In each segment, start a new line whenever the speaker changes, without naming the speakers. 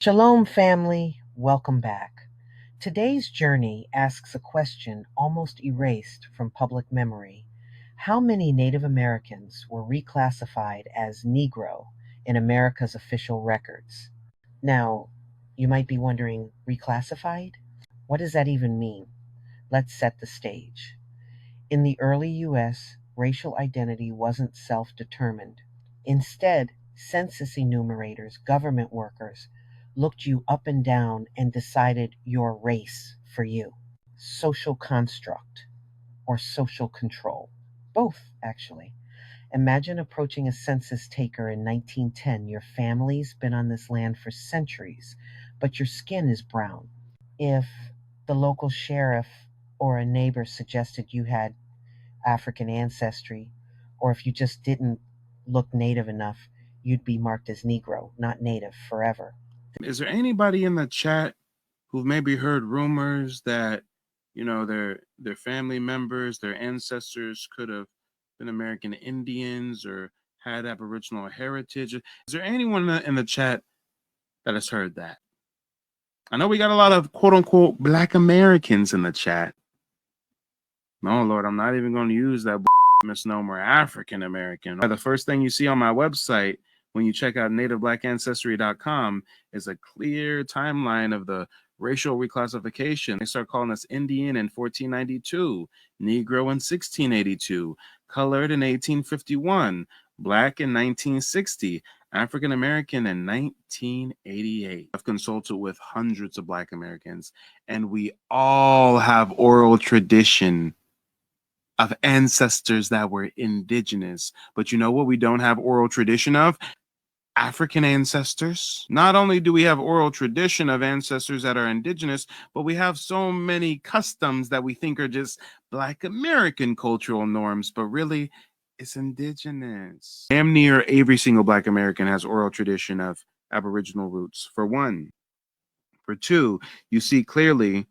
Shalom, family. Welcome back. Today's journey asks a question almost erased from public memory. How many Native Americans were reclassified as Negro in America's official records? Now, you might be wondering, reclassified? What does that even mean? Let's set the stage. In the early US, racial identity wasn't self determined. Instead, census enumerators, government workers, looked you up and down and decided your race for you. Social construct or social control. Both, actually. Imagine approaching a census taker in 1910. Your family's been on this land for centuries, but your skin is brown. If the local sheriff or a neighbor suggested you had African ancestry, or if you just didn't look native enough, you'd be marked as Negro, not native, forever.
Is there anybody in the chat who've maybe heard rumors that, their family members, their ancestors could have been American Indians or had Aboriginal heritage? Is there anyone in the chat that has heard that? I know we got a lot of quote unquote Black Americans in the chat. No, Lord, I'm not even going to use that misnomer African American. The first thing you see on my website when you check out nativeblack.ancestry.com is a clear timeline of the racial reclassification. They start calling us Indian in 1492, Negro in 1682, colored in 1851, Black in 1960, African American in 1988. I've consulted with hundreds of Black Americans, and we all have oral tradition of ancestors that were indigenous. But you know what we don't have oral tradition of? African ancestors. Not only do we have oral tradition of ancestors that are indigenous, but we have so many customs that we think are just Black American cultural norms, but really it's indigenous. Damn near every single Black American has oral tradition of Aboriginal roots, for one. For two, you see clearly,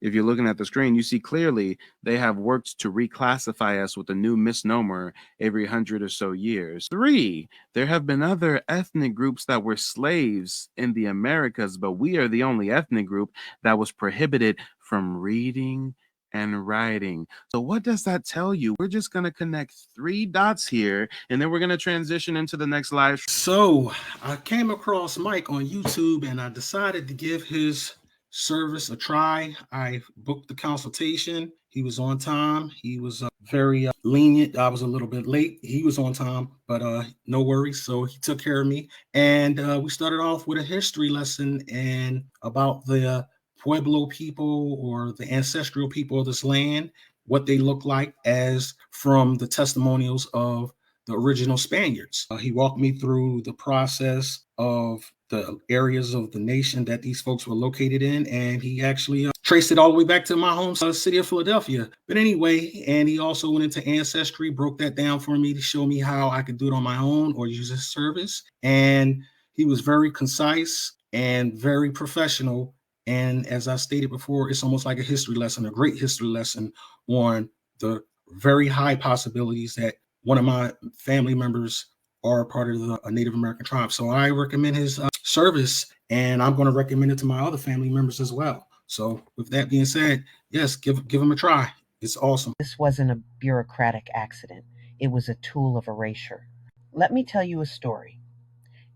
if you're looking at the screen, you see clearly they have worked to reclassify us with a new misnomer every 100 or so years. Three, there have been other ethnic groups that were slaves in the Americas, but we are the only ethnic group that was prohibited from reading and writing. So what does that tell you? We're just going to connect three dots here, and then we're going to transition into the next live.
So I came across Mike on YouTube, and I decided to give his service a try. I booked the consultation. He was on time. He was very lenient. I was a little bit late. He was on time, but no worries. So he took care of me. And we started off with a history lesson and about the Pueblo people or the ancestral people of this land, what they look like as from the testimonials of the original Spaniards. He walked me through the process of the areas of the nation that these folks were located in, and he actually traced it all the way back to my home city of Philadelphia. But anyway, and he also went into ancestry, broke that down for me to show me how I could do it on my own or use his service. And he was very concise and very professional. And as I stated before, it's almost like a history lesson, a great history lesson on the very high possibilities that one of my family members are part of the Native American tribe. So I recommend his service, and I'm going to recommend it to my other family members as well. So with that being said, yes, give him a try. It's awesome.
This wasn't a bureaucratic accident, it was a tool of erasure. Let me tell you a story.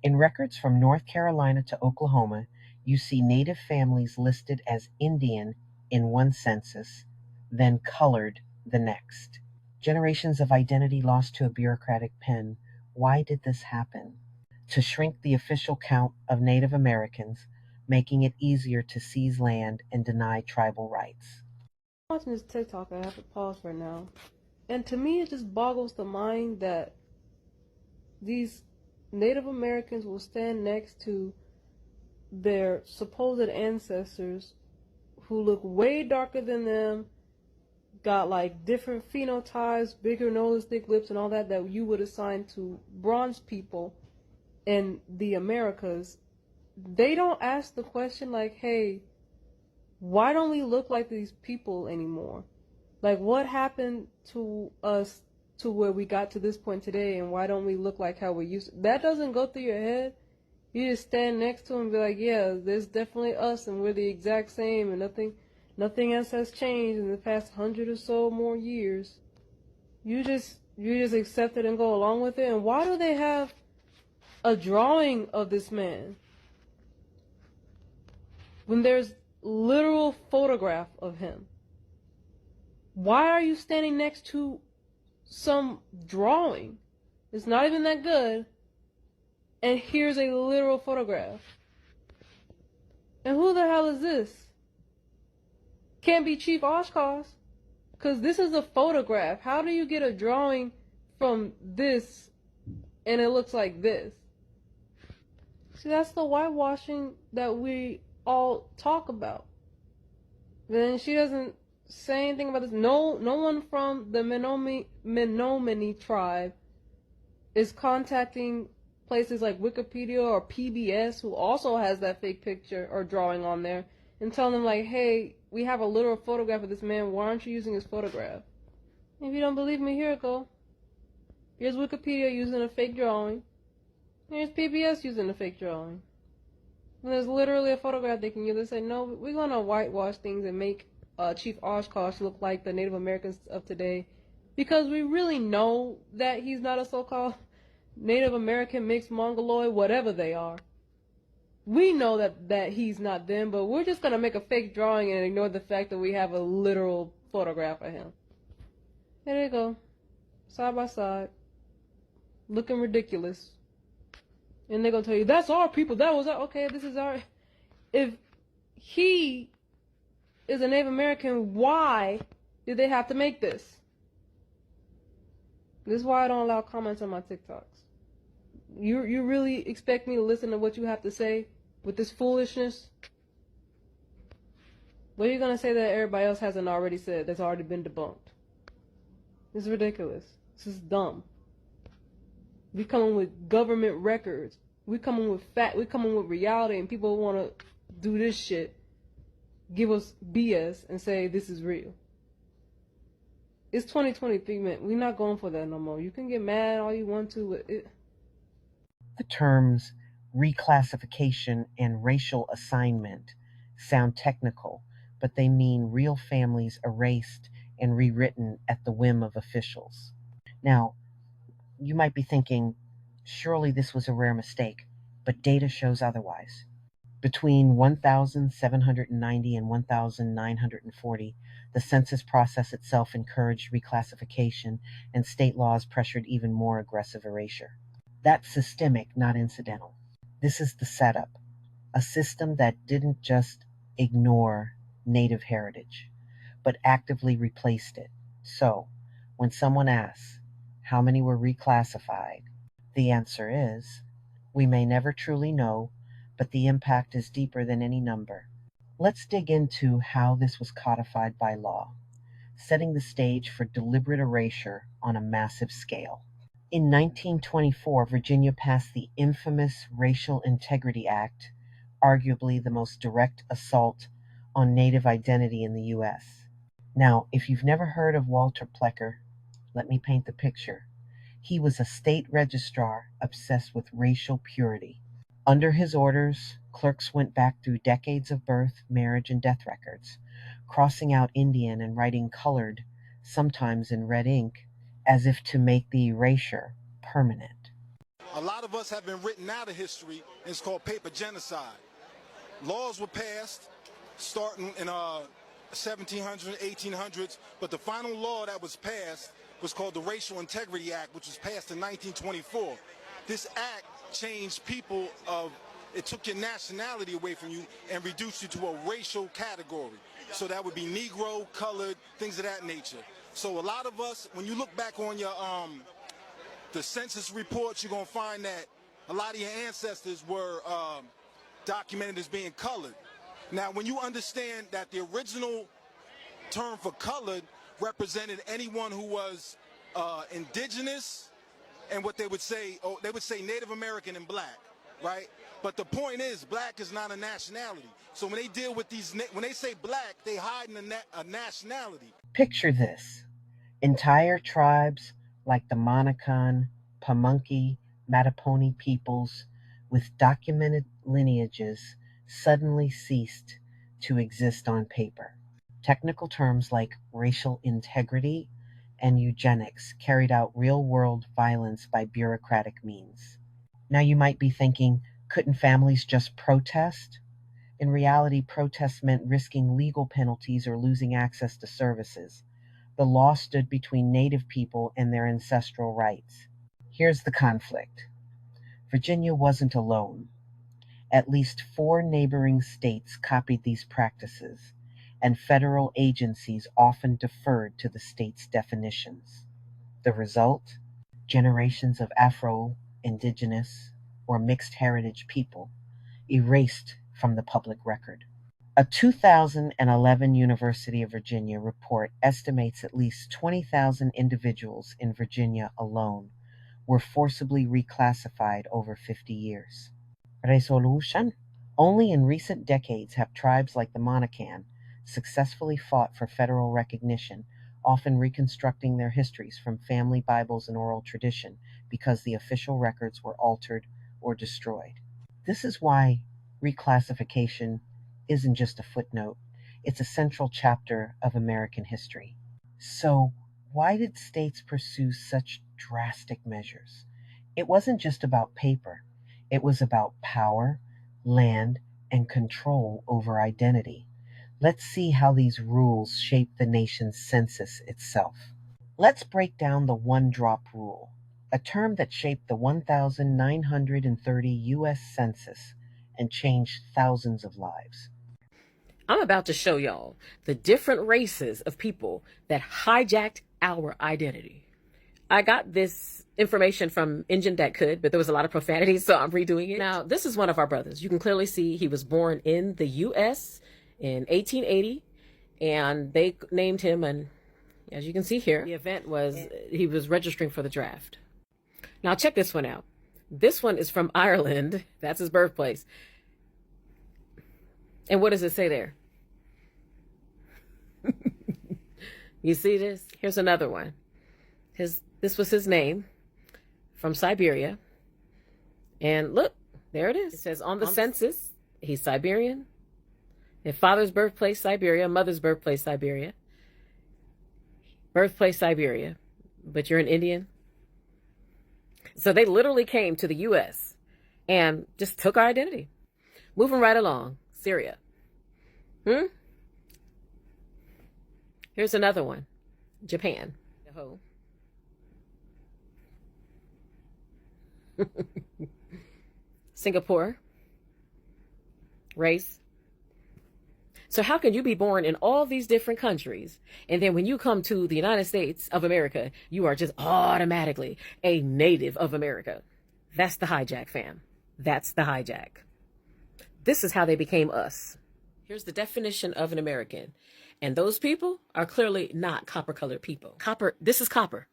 In records from North Carolina to Oklahoma, you see Native families listed as Indian in one census, then colored the next. Generations of identity lost to a bureaucratic pen. Why did this happen? To shrink the official count of Native Americans, making it easier to seize land and deny tribal rights.
Watching this TikTok, I have to pause for now. And to me, it just boggles the mind that these Native Americans will stand next to their supposed ancestors who look way darker than them, got like different phenotypes, bigger nose, thick lips, and all that you would assign to bronze people in the Americas. They don't ask the question like, hey, why don't we look like these people anymore? Like, what happened to us to where we got to this point today, and why don't we look like how we used to? That doesn't go through your head. You just stand next to him and be like, yeah, there's definitely us and we're the exact same and nothing else has changed in the past 100 or so more years. You just accept it and go along with it. And why do they have a drawing of this man when there's literal photograph of him? Why are you standing next to some drawing? It's not even that good. And here's a literal photograph. And who the hell is this? Can't be Chief Oshkosh, because this is a photograph. How do you get a drawing from this and it looks like this? See, that's the whitewashing that we all talk about. Then she doesn't say anything about this. No one from the Menominee tribe is contacting places like Wikipedia or PBS, who also has that fake picture or drawing on there, and telling them like, hey, we have a literal photograph of this man, why aren't you using his photograph? If you don't believe me, here it go. Here's Wikipedia using a fake drawing. Here's PBS using a fake drawing. And there's literally a photograph they can use. They say, no, we're going to whitewash things and make Chief Oshkosh look like the Native Americans of today, because we really know that he's not a so-called Native American, mixed Mongoloid, whatever they are. We know that he's not them, but we're just going to make a fake drawing and ignore the fact that we have a literal photograph of him. There you go. Side by side. Looking ridiculous. And they're going to tell you, that's our people, that was our, okay, this is our, if he is a Native American, why did they have to make this? This is why I don't allow comments on my TikToks. You really expect me to listen to what you have to say with this foolishness? What are you going to say that everybody else hasn't already said, that's already been debunked? This is ridiculous. This is dumb. We coming with government records. We coming with fact. We coming with reality, and people want to do this shit, give us BS, and say this is real. It's 2023, man. We're not going for that no more. You can get mad all you want to, but it.
The terms reclassification and racial assignment sound technical, but they mean real families erased and rewritten at the whim of officials. Now, you might be thinking, surely this was a rare mistake, but data shows otherwise. Between 1,790 and 1,940, the census process itself encouraged reclassification, and state laws pressured even more aggressive erasure. That's systemic, not incidental. This is the setup, a system that didn't just ignore Native heritage, but actively replaced it. So, when someone asks, how many were reclassified? The answer is, we may never truly know, but the impact is deeper than any number. Let's dig into how this was codified by law, setting the stage for deliberate erasure on a massive scale. In 1924, Virginia passed the infamous Racial Integrity Act, arguably the most direct assault on Native identity in the U.S. Now, if you've never heard of Walter Plecker, let me paint the picture. He was a state registrar obsessed with racial purity. Under his orders, clerks went back through decades of birth, marriage, and death records, crossing out Indian and writing colored, sometimes in red ink, as if to make the erasure permanent.
A lot of us have been written out of history, and it's called paper genocide. Laws were passed starting in 1700s, 1800s, but the final law that was passed was called the Racial Integrity Act, which was passed in 1924. This act changed people it took your nationality away from you and reduced you to a racial category. So that would be Negro, colored, things of that nature. So a lot of us, when you look back on your the census reports, you're gonna find that a lot of your ancestors were documented as being colored. Now, when you understand that the original term for colored represented anyone who was indigenous, and what they would say, they would say Native American and black, right? But the point is, black is not a nationality. So when they deal with these, when they say black, they hide in a nationality.
Picture this. Entire tribes like the Monacan, Pamunkey, Mattaponi peoples with documented lineages suddenly ceased to exist on paper. Technical terms like racial integrity and eugenics carried out real-world violence by bureaucratic means. Now you might be thinking, couldn't families just protest? In reality, protests meant risking legal penalties or losing access to services. The law stood between Native people and their ancestral rights. Here's the conflict. Virginia wasn't alone. At least 4 neighboring states copied these practices, and federal agencies often deferred to the state's definitions. The result? Generations of Afro-Indigenous or mixed heritage people erased from the public record. A 2011 University of Virginia report estimates at least 20,000 individuals in Virginia alone were forcibly reclassified over 50 years. Resolution? Only in recent decades have tribes like the Monacan successfully fought for federal recognition, often reconstructing their histories from family Bibles and oral tradition because the official records were altered or destroyed. This is why reclassification isn't just a footnote, it's a central chapter of American history. So, why did states pursue such drastic measures? It wasn't just about paper, it was about power, land, and control over identity. Let's see how these rules shape the nation's census itself. Let's break down the one drop rule, a term that shaped the 1930 US Census and changed thousands of lives.
I'm about to show y'all the different races of people that hijacked our identity. I got this information from Engine That Could, but there was a lot of profanity, so I'm redoing it. Now, this is one of our brothers. You can clearly see he was born in the U.S. in 1880, and they named him, and as you can see here, the event was he was registering for the draft. Now, check this one out. This one is from Ireland. That's his birthplace. And what does it say there? You see this? Here's another one. This was his name, from Siberia. And look, there it is. It says on the census, he's Siberian. His father's birthplace, Siberia. Mother's birthplace, Siberia. Birthplace, Siberia. But you're an Indian. So they literally came to the U.S. and just took our identity. Moving right along. Syria. Here's another one. Japan. Singapore. Race. So how can you be born in all these different countries, and then when you come to the United States of America, you are just automatically a native of America? That's the hijack, fam. That's the hijack. This is how they became us. Here's the definition of an American. And those people are clearly not copper-colored people. Copper, this is copper.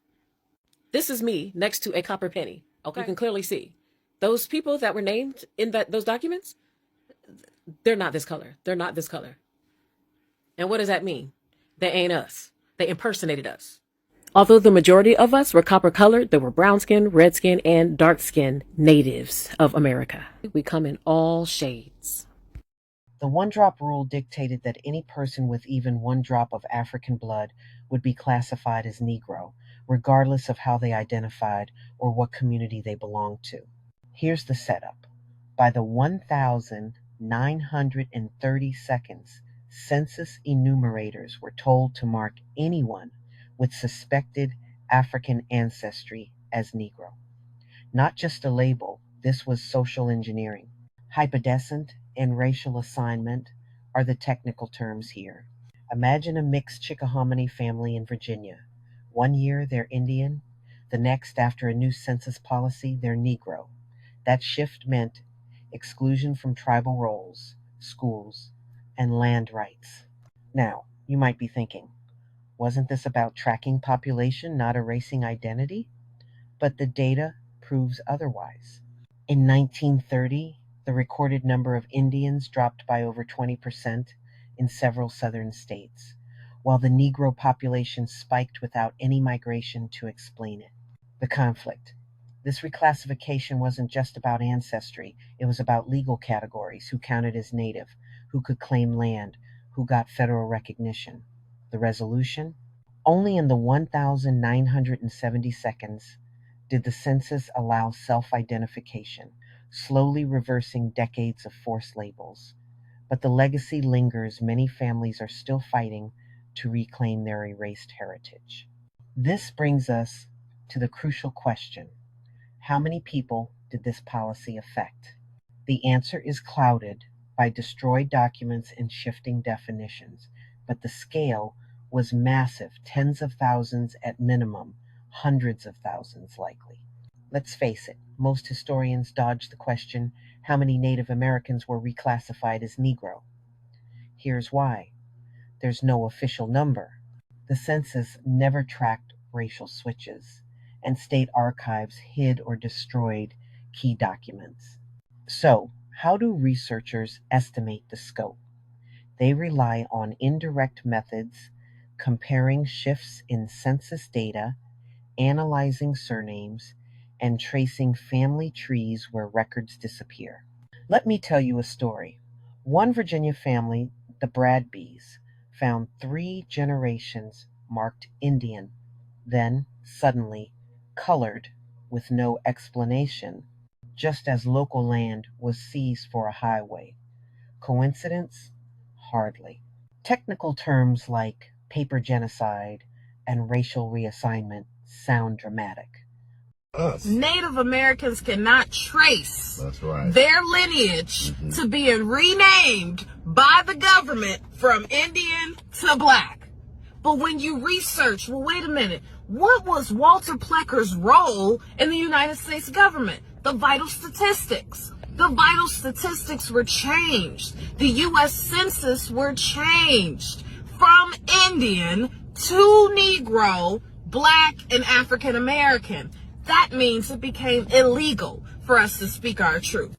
This is me next to a copper penny. Okay, you can clearly see. Those people that were named in those documents, they're not this color. They're not this color. And what does that mean? They ain't us. They impersonated us. Although the majority of us were copper-colored, there were brown-skinned, red-skinned, and dark-skinned natives of America. We come in all shades.
The one-drop rule dictated that any person with even one drop of African blood would be classified as Negro, regardless of how they identified or what community they belonged to. Here's the setup. By the 1932nd census enumerators were told to mark anyone with suspected African ancestry as Negro. Not just a label, this was social engineering. Hypodescent and racial assignment are the technical terms here. Imagine a mixed Chickahominy family in Virginia. One year they're Indian, the next, after a new census policy, they're Negro. That shift meant exclusion from tribal roles, schools, and land rights. Now, you might be thinking, wasn't this about tracking population, not erasing identity? But the data proves otherwise. In 1930, the recorded number of Indians dropped by over 20% in several southern states, while the Negro population spiked without any migration to explain it. The conflict. This reclassification wasn't just about ancestry, it was about legal categories: who counted as native, who could claim land, who got federal recognition. The resolution? Only in the 1,970 seconds did the census allow self identification, slowly reversing decades of forced labels. But the legacy lingers. Many families are still fighting to reclaim their erased heritage. This brings us to the crucial question: how many people did this policy affect? The answer is clouded by destroyed documents and shifting definitions, but the scale was massive: tens of thousands at minimum, hundreds of thousands likely. Let's face it, most historians dodge the question: how many Native Americans were reclassified as Negro? Here's why: there's no official number. The census never tracked racial switches, and state archives hid or destroyed key documents. So, how do researchers estimate the scope? They rely on indirect methods, comparing shifts in census data, analyzing surnames, and tracing family trees where records disappear. Let me tell you a story. One Virginia family, the Bradbys, found 3 generations marked Indian, then, suddenly, colored with no explanation, just as local land was seized for a highway. Coincidence? Hardly. Technical terms like paper genocide and racial reassignment sound dramatic.
Native Americans cannot trace their lineage to being renamed by the government from Indian to Black. But when you research, well, wait a minute, what was Walter Plecker's role in the United States government? The vital statistics. The vital statistics were changed. The U.S. Census were changed from Indian to Negro, Black, and African American. That means it became illegal for us to speak our truth.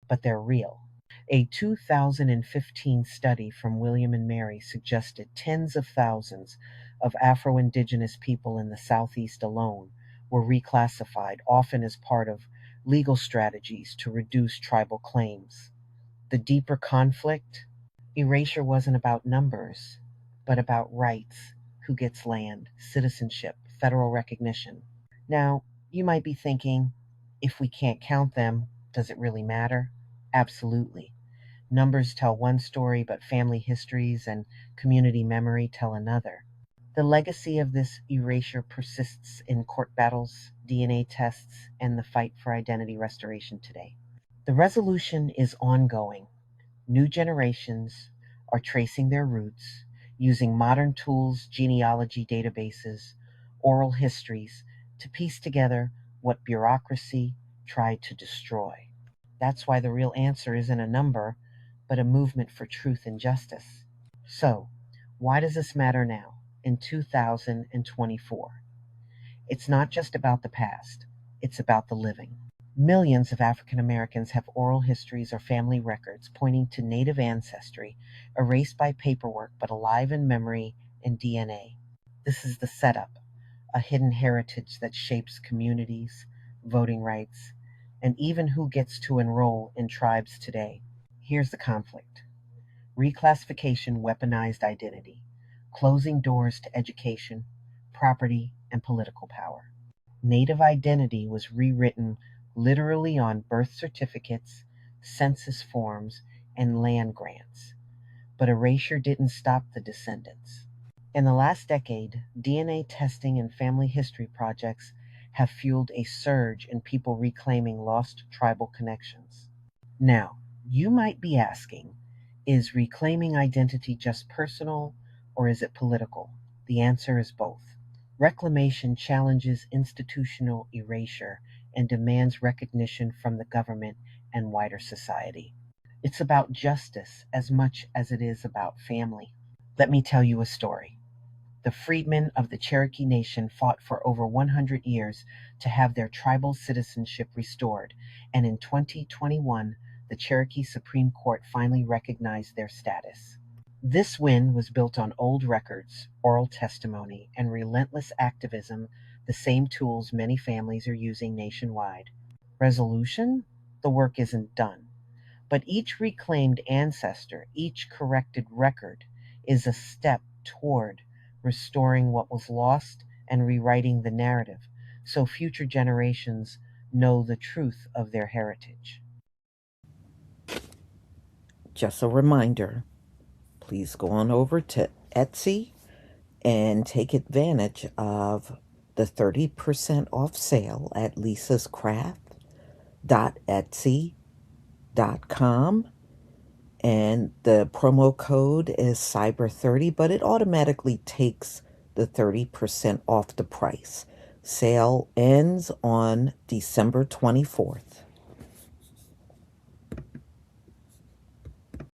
But they're real. A 2015 study from William and Mary suggested tens of thousands of Afro-Indigenous people in the Southeast alone were reclassified, often as part of legal strategies to reduce tribal claims. The deeper conflict? Erasure wasn't about numbers, but about rights: who gets land, citizenship, federal recognition. Now, you might be thinking, if we can't count them, does it really matter? Absolutely. Numbers tell one story, but family histories and community memory tell another. The legacy of this erasure persists in court battles, DNA tests, and the fight for identity restoration today. The resolution is ongoing. New generations are tracing their roots, using modern tools, genealogy databases, oral histories to piece together what bureaucracy tried to destroy. That's why the real answer isn't a number, but a movement for truth and justice. So, why does this matter now, in 2024? It's not just about the past, it's about the living. Millions of African Americans have oral histories or family records pointing to Native ancestry, erased by paperwork but alive in memory and DNA. This is the setup: a hidden heritage that shapes communities, voting rights, and even who gets to enroll in tribes today. Here's the conflict: reclassification weaponized identity, closing doors to education, property, and political power. Native identity was rewritten literally on birth certificates, census forms, and land grants. But erasure didn't stop the descendants. In the last decade, DNA testing and family history projects have fueled a surge in people reclaiming lost tribal connections. Now, you might be asking, is reclaiming identity just personal or is it political? The answer is both. Reclamation challenges institutional erasure and demands recognition from the government and wider society. It's about justice as much as it is about family. Let me tell you a story. The freedmen of the Cherokee Nation fought for over 100 years to have their tribal citizenship restored, and in 2021, the Cherokee Supreme Court finally recognized their status. This win was built on old records, oral testimony, and relentless activism, the same tools many families are using nationwide. Resolution? The work isn't done. But each reclaimed ancestor, each corrected record, is a step toward restoring what was lost and rewriting the narrative so future generations know the truth of their heritage.
Just a reminder, please go on over to Etsy and take advantage of the 30% off sale at lisascraft.etsy.com. And the promo code is Cyber30, but it automatically takes the 30% off the price. Sale ends on December 24th.